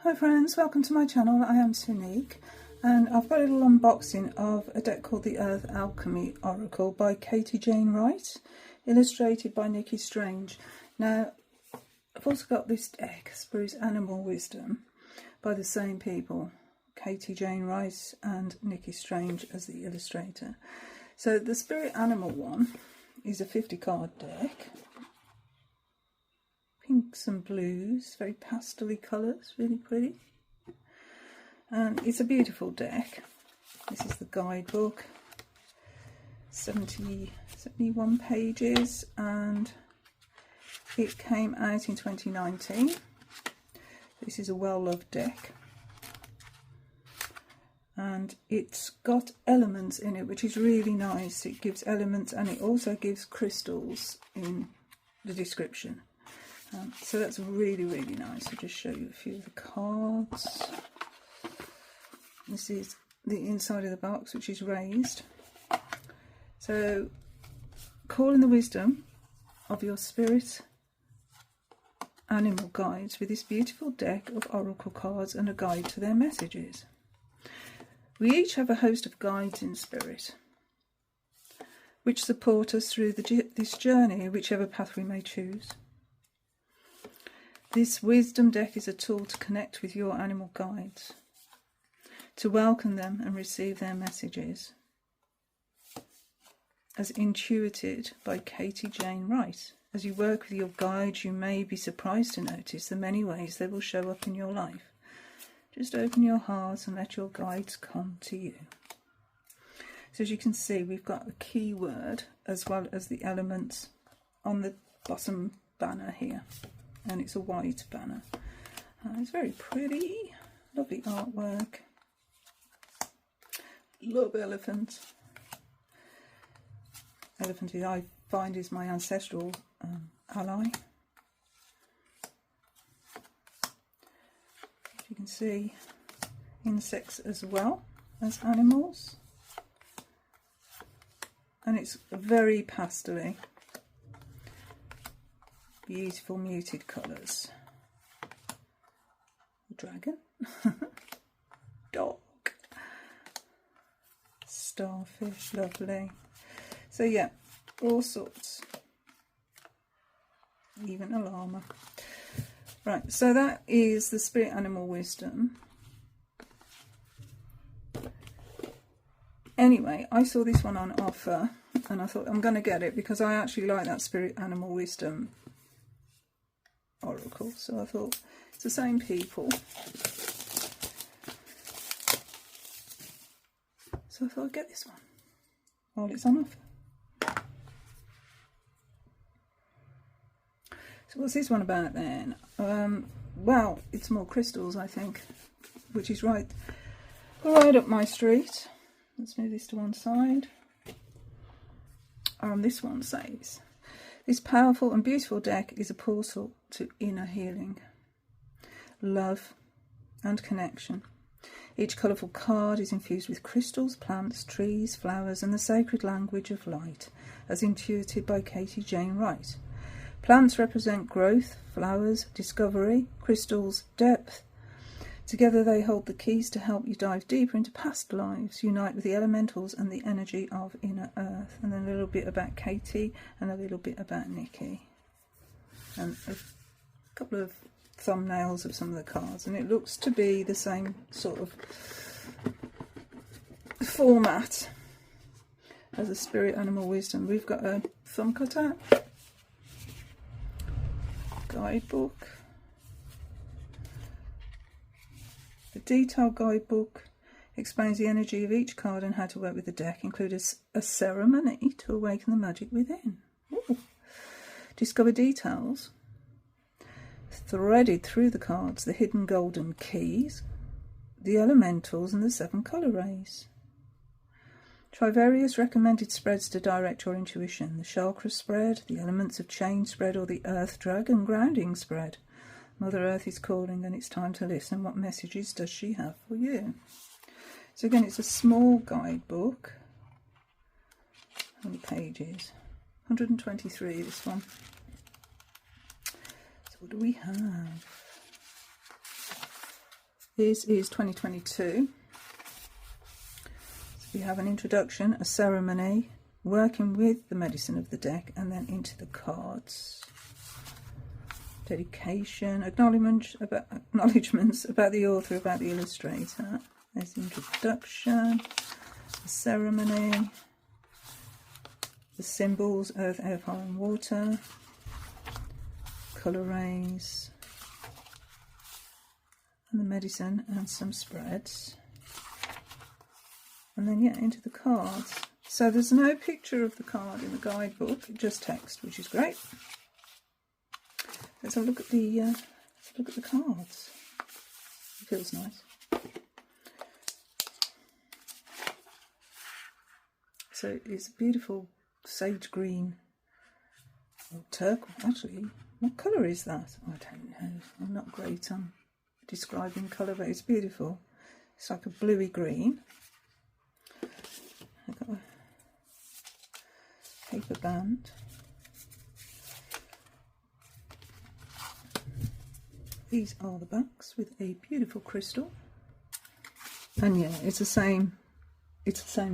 Hi friends, welcome to my channel. I am Nikki and I've got a little unboxing of a deck called the Earth Alchemy Oracle by Katie Jane Wright, illustrated by Nikki Strange. Now I've also got this deck, Spirit Animal Wisdom, by the same people, Katie Jane Wright and Nikki Strange as the illustrator. So the Spirit Animal one is a 50 card deck. Pinks and blues, very pastel-y colours, really pretty. And it's a beautiful deck. This is the guidebook, 71 pages, and it came out in 2019. This is a well-loved deck. And it's got elements in it, which is really nice. It gives elements and it also gives crystals in the description. So that's really, really nice. I'll just show you a few of the cards. This is the inside of the box, which is raised. So, call in the wisdom of your spirit animal guides with this beautiful deck of oracle cards and a guide to their messages. We each have a host of guides in spirit, which support us through this journey, whichever path we may choose. This wisdom deck is a tool to connect with your animal guides, to welcome them and receive their messages. As intuited by Katie Jane Wright. As you work with your guides, you may be surprised to notice the many ways they will show up in your life. Just open your heart and let your guides come to you. So as you can see, we've got a keyword as well as the elements on the bottom banner here. And it's a white banner. It's very pretty, lovely artwork. Love elephant. Elephant, I find, is my ancestral ally. You can see insects as well as animals. And it's very pastel-y. Beautiful muted colours. Dragon. Dog. Starfish, lovely. So yeah, all sorts. Even a llama. Right, so that is the Spirit Animal Wisdom. Anyway, I saw this one on offer and I thought I'm going to get it because I actually like that Spirit Animal Wisdom Oracle, so I thought it's the same people, so I thought I'd get this one while it's on offer. So what's this one about then? Well, it's more crystals, I think, which is right up my street. Let's move this to one side. This one says, this powerful and beautiful deck is a portal to inner healing, love and connection. Each colourful card is infused with crystals, plants, trees, flowers and the sacred language of light, as intuited by Katie Jane Wright. Plants represent growth, flowers, discovery, crystals, depth. Together they hold the keys to help you dive deeper into past lives, unite with the elementals and the energy of inner earth. And then a little bit about Katie and a little bit about Nikki. And a couple of thumbnails of some of the cards. And it looks to be the same sort of format as the Spirit Animal Wisdom. We've got a thumb cutout, guidebook, a detailed guidebook explains the energy of each card and how to work with the deck, including a ceremony to awaken the magic within. Ooh. Discover details threaded through the cards, the hidden golden keys, the elementals and the 7 colour rays. Try various recommended spreads to direct your intuition. The chakra spread, the elements of change spread, or the earth dragon grounding spread. Mother Earth is calling and it's time to listen. What messages does she have for you? So again, it's a small guidebook. How many pages? 123, this one. So what do we have? This is 2022. So we have an introduction, a ceremony, working with the medicine of the deck, and then into the cards. Dedication, acknowledgements about the author, about the illustrator. There's the introduction, the ceremony, the symbols, earth, air, fire and water, colour rays, and the medicine and some spreads. And then, yeah, into the cards. So there's no picture of the card in the guidebook, just text, which is great. Let's have a look at the cards. It feels nice. So it's a beautiful sage green, or turquoise. Actually, what colour is that? I don't know. I'm not great on describing colour, but it's beautiful. It's like a bluey green. I've got a paper band. These are the backs with a beautiful crystal, and yeah, it's the same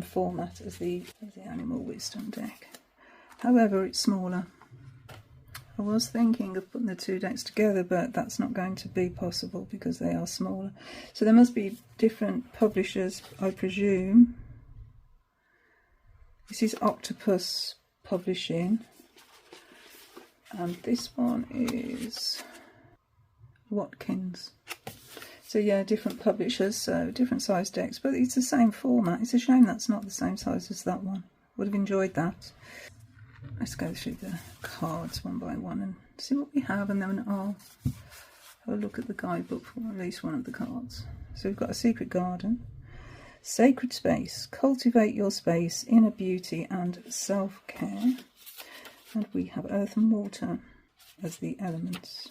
format as the Animal Wisdom deck. However, it's smaller. I was thinking of putting the two decks together, but that's not going to be possible because they are smaller. So there must be different publishers, I presume. This is Octopus Publishing, and this one is Watkins. So yeah, different publishers, so different size decks, but it's the same format. It's a shame that's not the same size as that one. Would have enjoyed that. Let's go through the cards one by one and see what we have, and then I'll have a look at the guidebook for at least one of the cards. So we've got a secret garden, sacred space, cultivate your space, inner beauty and self-care, and we have earth and water as the elements.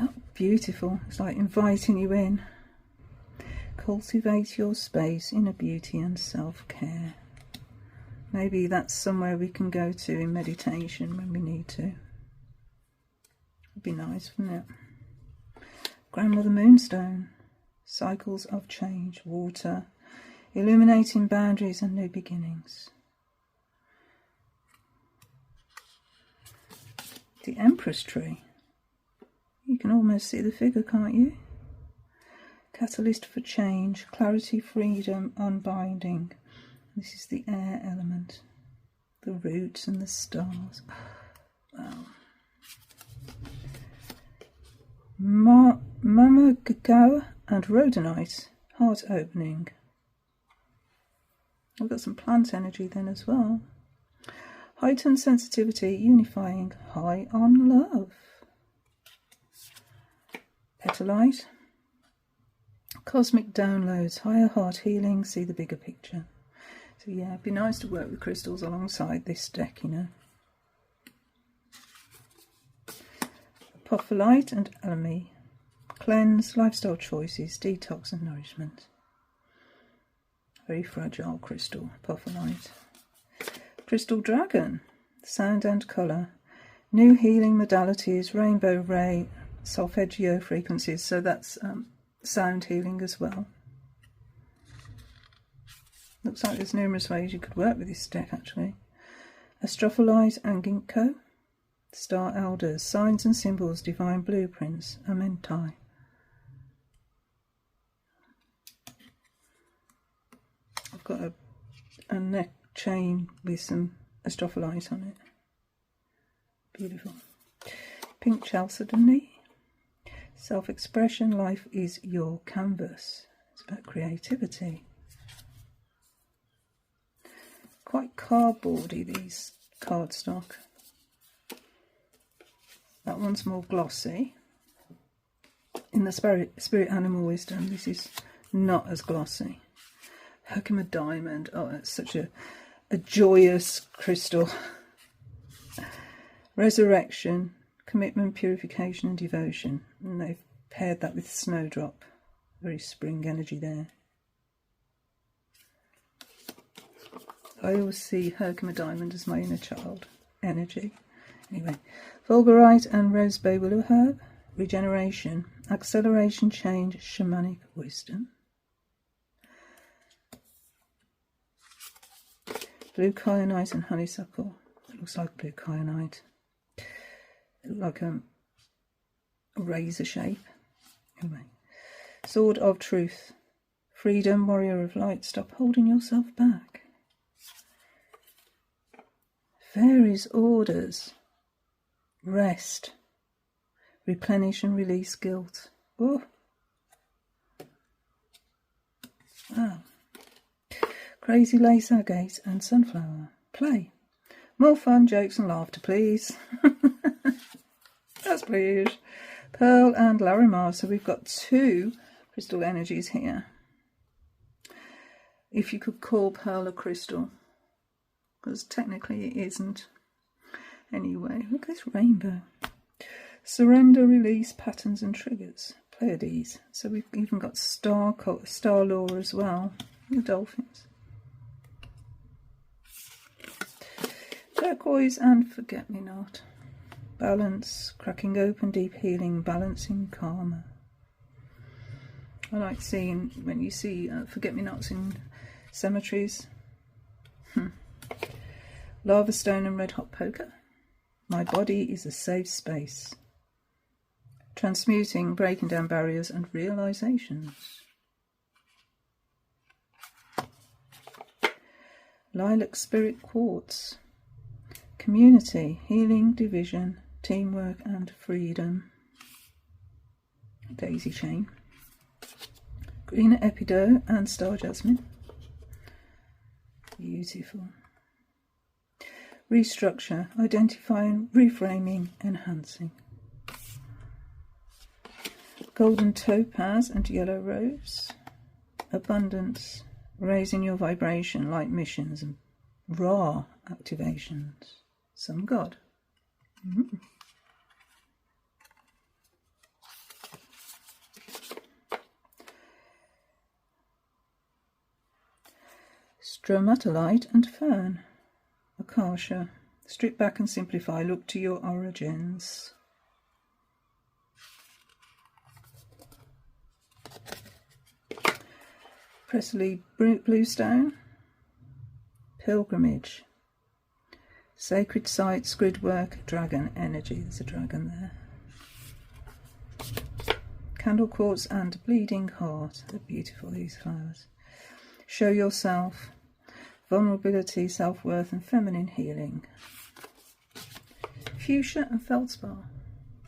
Oh, beautiful. It's like inviting you in. Cultivate your space, inner beauty and self-care. Maybe that's somewhere we can go to in meditation when we need to. Would be nice, wouldn't it? Grandmother Moonstone. Cycles of change, water, illuminating boundaries and new beginnings. The Empress Tree. You can almost see the figure, can't you? Catalyst for change, clarity, freedom, unbinding. This is the air element. The roots and the stars. Wow. Mama Gagawa and Rhodonite, heart opening. We've got some plant energy then as well. Heightened sensitivity, unifying, high on love. Petalite, cosmic downloads, higher heart healing, see the bigger picture. So yeah, it'd be nice to work with crystals alongside this deck, you know. Apophyllite and Alchemy, cleanse, lifestyle choices, detox and nourishment. Very fragile crystal, apophyllite. Crystal Dragon, sound and colour, new healing modalities, rainbow ray, solfeggio frequencies, so that's sound healing as well. Looks like there's numerous ways you could work with this deck actually. Astrophyllite and ginkgo, star elders, signs and symbols, divine blueprints, amentai. I've got a neck chain with some astrophyllite on it. Beautiful. Pink chalcedony. Self-expression, life is your canvas. It's about creativity. Quite cardboardy, these cardstock. That one's more glossy. In the Spirit Animal Wisdom, this is not as glossy. Herkimer Diamond, oh, it's such a joyous crystal. Resurrection, commitment, purification and devotion. And they've paired that with Snowdrop. Very spring energy there. I always see Herkimer Diamond as my inner child energy. Anyway, Fulgurite and Rose Bay Willow Herb. regeneration, acceleration, change, shamanic wisdom. Blue kyanite and honeysuckle. It looks like blue kyanite. It looks like a razor shape. Anyway. Sword of truth. Freedom, warrior of light. Stop holding yourself back. Fairies' orders. Rest. Replenish and release guilt. Oh. Wow. Crazy lace agate and sunflower. Play. More fun, jokes and laughter, please. Yes, please. Pearl and Larimar. So we've got two crystal energies here. If you could call Pearl a crystal. Because technically it isn't. Anyway, look at this rainbow. Surrender, release, patterns and triggers. Pleiades. So we've even got star lore as well. The dolphins. Turquoise and forget-me-not. Balance, cracking open, deep healing, balancing, karma. I like seeing when you see forget-me-nots in cemeteries. Lava stone and red hot poker. My body is a safe space. Transmuting, breaking down barriers and realizations. Lilac spirit quartz. Community, healing, division, teamwork and freedom. Daisy chain. Green epido and star jasmine. Beautiful. Restructure, identifying, reframing, enhancing. Golden topaz and yellow rose. Abundance, raising your vibration, light missions and raw activations. Sun god. Stromatolite and fern. Akasha. Strip back and simplify. Look to your origins. Presley bluestone. Pilgrimage. Sacred sites, grid work, dragon energy. There's a dragon there. Candle quartz and bleeding heart. They're beautiful, these flowers. Show yourself. Vulnerability, self-worth and feminine healing. Fuchsia and feldspar.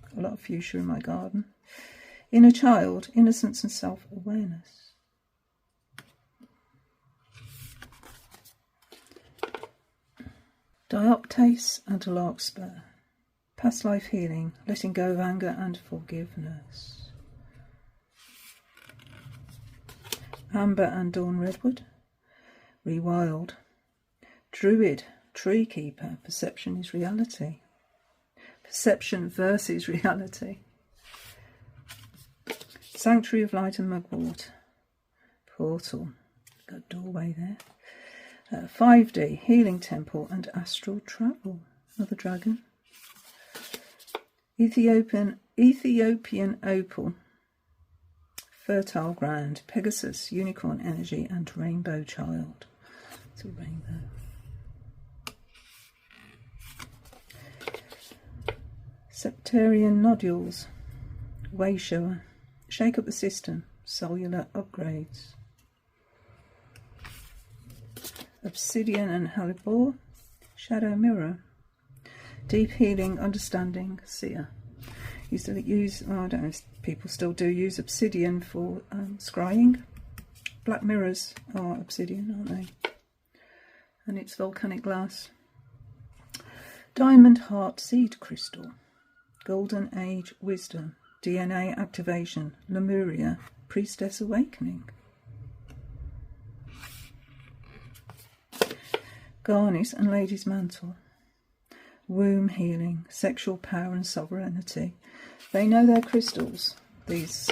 Got a lot of fuchsia in my garden. Inner child, innocence and self-awareness. Dioptase and larkspur. Past life healing, letting go of anger and forgiveness. Amber and dawn redwood. Rewild. Druid, tree keeper. Perception is reality. Perception versus reality. Sanctuary of light and mugwort. Portal. Got a doorway there. 5D, healing temple and astral travel. Another dragon. Ethiopian opal. Fertile ground. Pegasus, unicorn energy and rainbow child. It's a rainbow. Septarian nodules. Way shower. Shake up the system. Cellular upgrades. Obsidian and hellebore. Shadow mirror. Deep healing, understanding, seer. Used to use, I don't know if people still do use obsidian for scrying. Black mirrors are obsidian, aren't they? And it's volcanic glass. Diamond heart seed crystal. Golden age wisdom. DNA activation. Lemuria. Priestess awakening. Garnet and lady's mantle. Womb healing. Sexual power and sovereignty. They know their crystals. This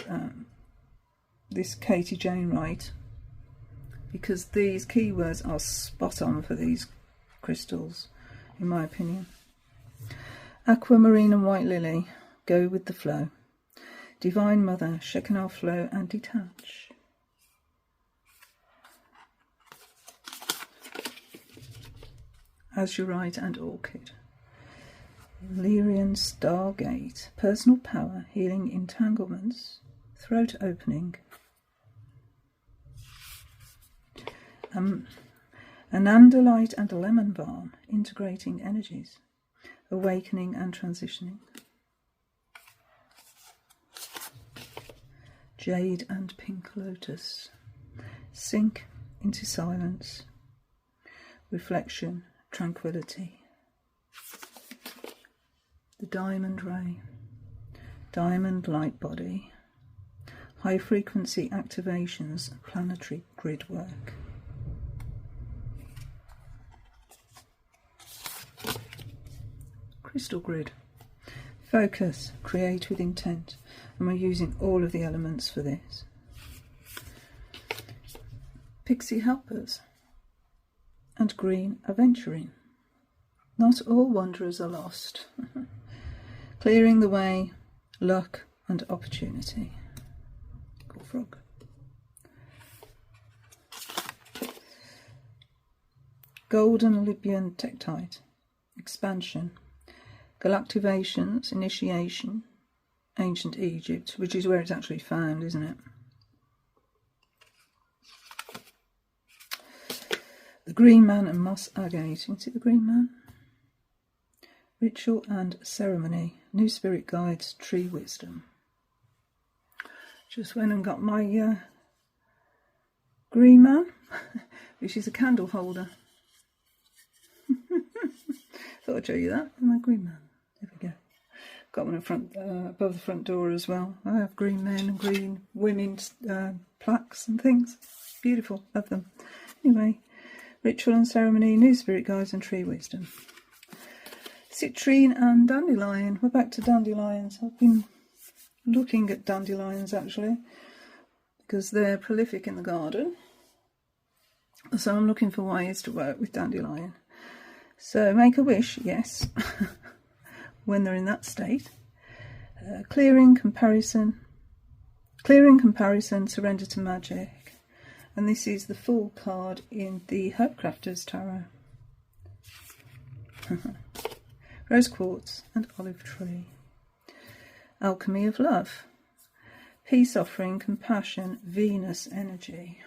Katie Jane Wright, because these keywords are spot on for these crystals, in my opinion. Aquamarine and white lily. Go with the flow. Divine Mother, Shekinah flow and detach. Azurite and Orchid. Lyrian Stargate, personal power, healing entanglements, throat opening. Anandalite and lemon balm, integrating energies, awakening and transitioning. Jade and pink lotus, sink into silence, reflection, tranquility. The diamond ray, diamond light body, high frequency activations, planetary grid work. Crystal grid, focus, create with intent, and we're using all of the elements for this. Pixie helpers and green aventuring. Not all wanderers are lost. Clearing the way, luck and opportunity. Cool frog. Golden Libyan Tektite, expansion. Galactivations, initiation, ancient Egypt, which is where it's actually found, isn't it? The Green Man and Moss Agate. You can see the Green Man? Ritual and ceremony. New spirit guides, tree wisdom. Just went and got my Green Man, which is a candle holder. Thought I'd show you that. My Green Man. There we go. Got one in front, above the front door as well. I have green men and green women plaques and things. Beautiful. Love them. Anyway, ritual and ceremony, new spirit guides and tree wisdom. Citrine and dandelion. We're back to dandelions. I've been looking at dandelions actually because they're prolific in the garden. So I'm looking for ways to work with dandelion. So make a wish, yes, when they're in that state. Clearing comparison, surrender to magic. And this is the full card in the Herbcrafters Tarot. Rose quartz and olive tree. Alchemy of love. Peace offering, compassion, Venus energy.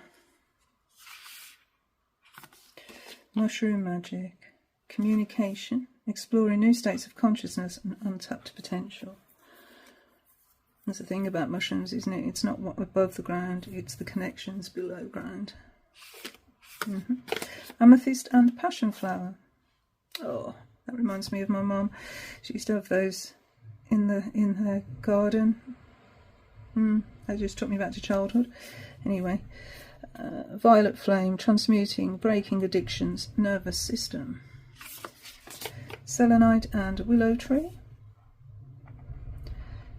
Mushroom magic. Communication. Exploring new states of consciousness and untapped potential. That's the thing about mushrooms, isn't it? It's not what above the ground, it's the connections below ground. Amethyst and passion flower. Oh, that reminds me of my mum. She used to have those in her garden. That just took me back to childhood. Anyway, violet flame, transmuting, breaking addictions, nervous system. Selenite and willow tree.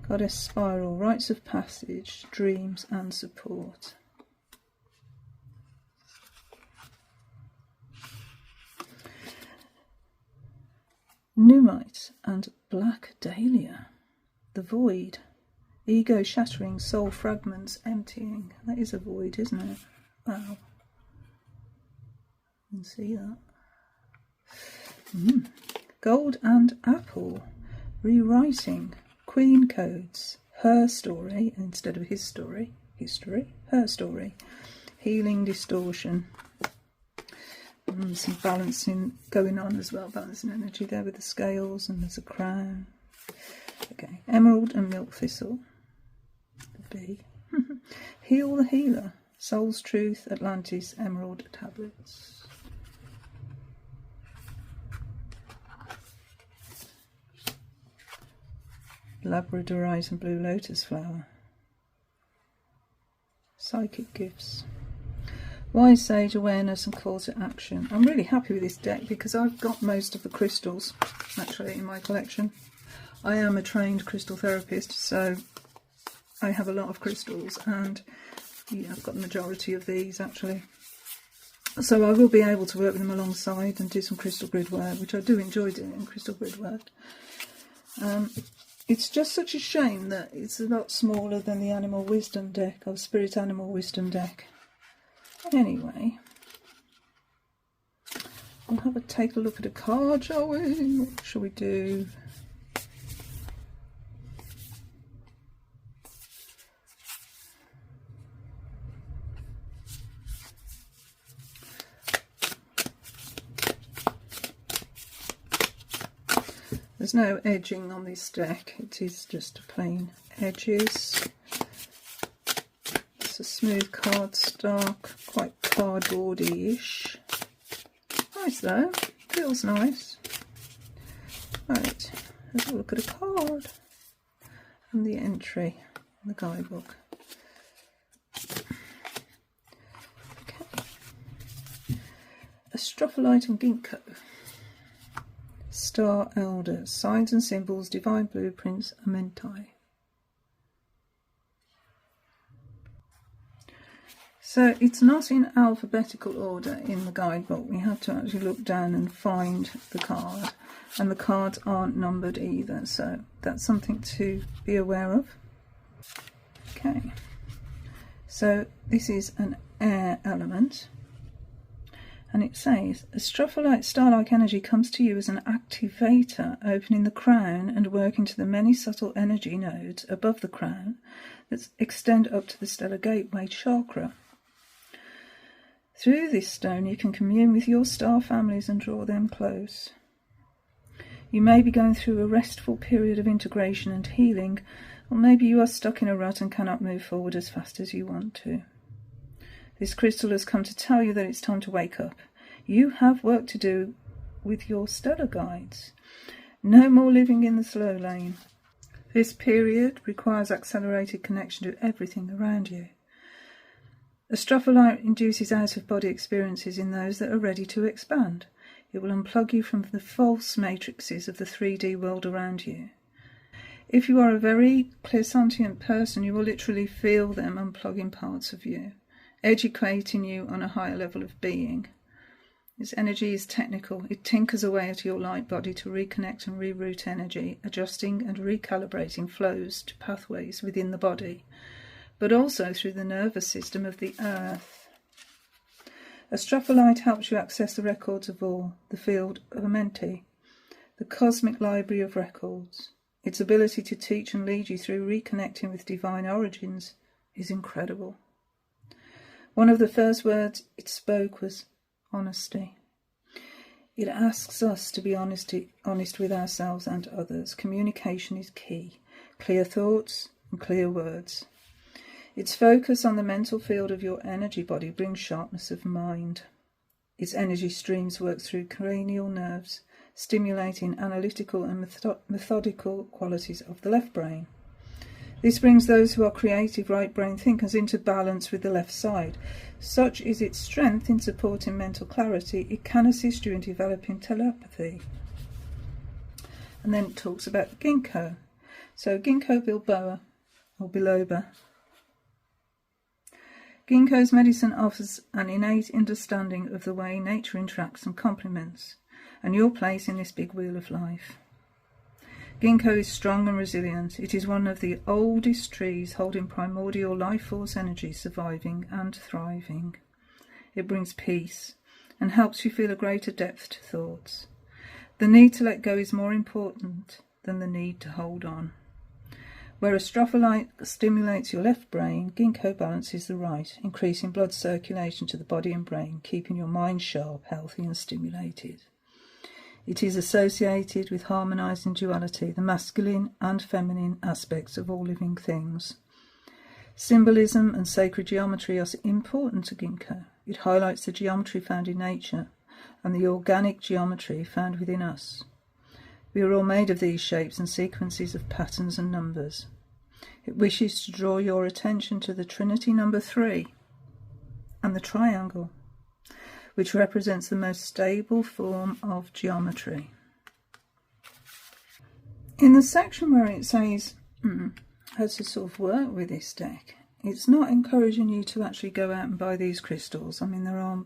Goddess spiral, rites of passage, dreams and support. Numite and black dahlia. The void. Ego shattering, soul fragments emptying. That is a void, isn't it? Wow. You can see that. Gold and apple. Rewriting. Queen codes. Her story instead of his story. History. Her story. Healing distortion. Some balancing going on as well. Balancing energy there with the scales, and there's a crown. Okay. Emerald and milk thistle. The bee. Heal the healer. Soul's truth. Atlantis. Emerald tablets. Labradorite and blue lotus flower. Psychic gifts. Wise sage, awareness and call to action. I'm really happy with this deck because I've got most of the crystals actually in my collection. I am a trained crystal therapist, so I have a lot of crystals, and yeah, I've got the majority of these actually. So I will be able to work with them alongside and do some crystal grid work, which I do enjoy doing, crystal grid work. It's just such a shame that it's a lot smaller than the Animal Wisdom deck, or Spirit Animal Wisdom deck. Anyway, we'll take a look at a card, shall we? What shall we do? There's no edging on this deck, it is just plain edges. It's a smooth cardstock, quite cardboardy-ish. Nice though, feels nice. Right, let's have a look at a card and the entry in the guidebook. Okay. Astrophyllite and Ginkgo. Star Elder, Signs and Symbols, Divine Blueprints, Amentai. So it's not in alphabetical order in the guidebook. We have to actually look down and find the card. And the cards aren't numbered either, so that's something to be aware of. Okay, so this is an air element. And it says, Astrophyllite star-like energy comes to you as an activator, opening the crown and working to the many subtle energy nodes above the crown that extend up to the stellar gateway chakra. Through this stone you can commune with your star families and draw them close. You may be going through a restful period of integration and healing, or maybe you are stuck in a rut and cannot move forward as fast as you want to. This crystal has come to tell you that it's time to wake up. You have work to do with your stellar guides. No more living in the slow lane. This period requires accelerated connection to everything around you. Astrophyllite induces out-of-body experiences in those that are ready to expand. It will unplug you from the false matrices of the 3D world around you. If you are a very clairsentient person, you will literally feel them unplugging parts of you, educating you on a higher level of being. This energy is technical. It tinkers away at your light body to reconnect and reroute energy, adjusting and recalibrating flows to pathways within the body, but also through the nervous system of the earth. Astrophyllite helps you access the records of all, the field of Amenti, the cosmic library of records. Its ability to teach and lead you through reconnecting with divine origins is incredible. One of the first words it spoke was honesty. It asks us to be honest with ourselves and others. Communication is key. Clear thoughts and clear words. Its focus on the mental field of your energy body brings sharpness of mind. Its energy streams work through cranial nerves, stimulating analytical and methodical qualities of the left brain. This brings those who are creative right brain thinkers into balance with the left side. Such is its strength in supporting mental clarity. It can assist you in developing telepathy. And then it talks about ginkgo. So ginkgo biloba, or biloba. Ginkgo's medicine offers an innate understanding of the way nature interacts and complements, and your place in this big wheel of life. Ginkgo is strong and resilient. It is one of the oldest trees holding primordial life force energy, surviving and thriving. It brings peace and helps you feel a greater depth to thoughts. The need to let go is more important than the need to hold on. Where astrophyllite stimulates your left brain, ginkgo balances the right, increasing blood circulation to the body and brain, keeping your mind sharp, healthy and stimulated. It is associated with harmonising duality, the masculine and feminine aspects of all living things. Symbolism and sacred geometry are important to ginkgo. It highlights the geometry found in nature and the organic geometry found within us. We are all made of these shapes and sequences of patterns and numbers. It wishes to draw your attention to the Trinity number 3 and the triangle, which represents the most stable form of geometry. In the section where it says how to sort of work with this deck, it's not encouraging you to actually go out and buy these crystals. I mean, there are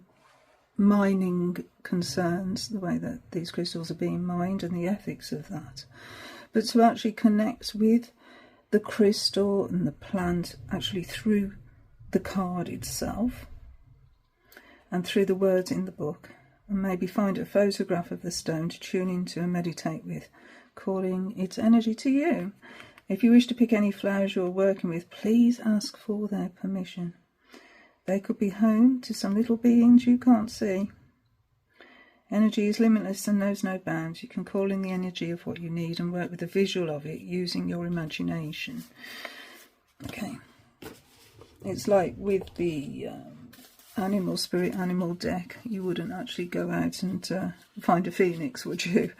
mining concerns, the way that these crystals are being mined and the ethics of that, but to actually connect with the crystal and the plant actually through the card itself and through the words in the book, and maybe find a photograph of the stone to tune into and meditate with, calling its energy to you. If you wish to pick any flowers you're working with, please ask for their permission. They could be home to some little beings you can't see. Energy is limitless and knows no bounds. You can call in the energy of what you need and work with a visual of it using your imagination. Okay. It's like with the spirit animal deck, you wouldn't actually go out and find a phoenix, would you?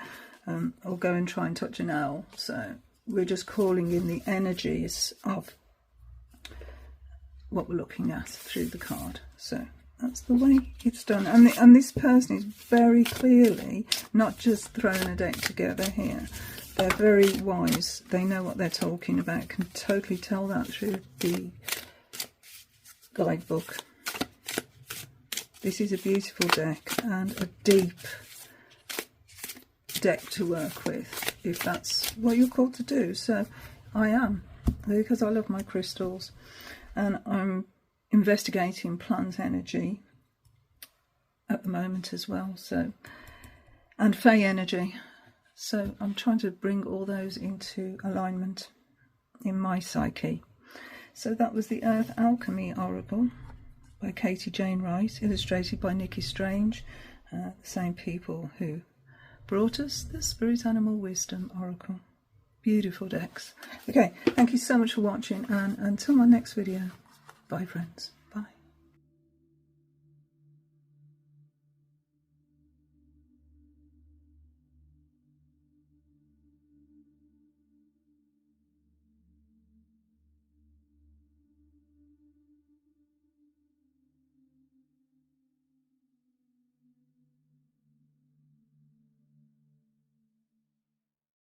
Or go and try and touch an owl. So we're just calling in the energies of what we're looking at through the card. So that's the way it's done. And this person is very clearly not just throwing a deck together here. They're very wise. They know what they're talking about. Can totally tell that through the guidebook. This is a beautiful deck and a deep deck to work with, if that's what you're called to do. So I am, because I love my crystals, and I'm investigating plant energy at the moment as well, so, and Fey energy. So I'm trying to bring all those into alignment in my psyche. So that was the Earth Alchemy Oracle by Katie Jane Wright, illustrated by Nikki Strange, the same people who brought us the Spirit Animal Wisdom Oracle. Beautiful decks. Okay, thank you so much for watching, and until my next video, bye friends.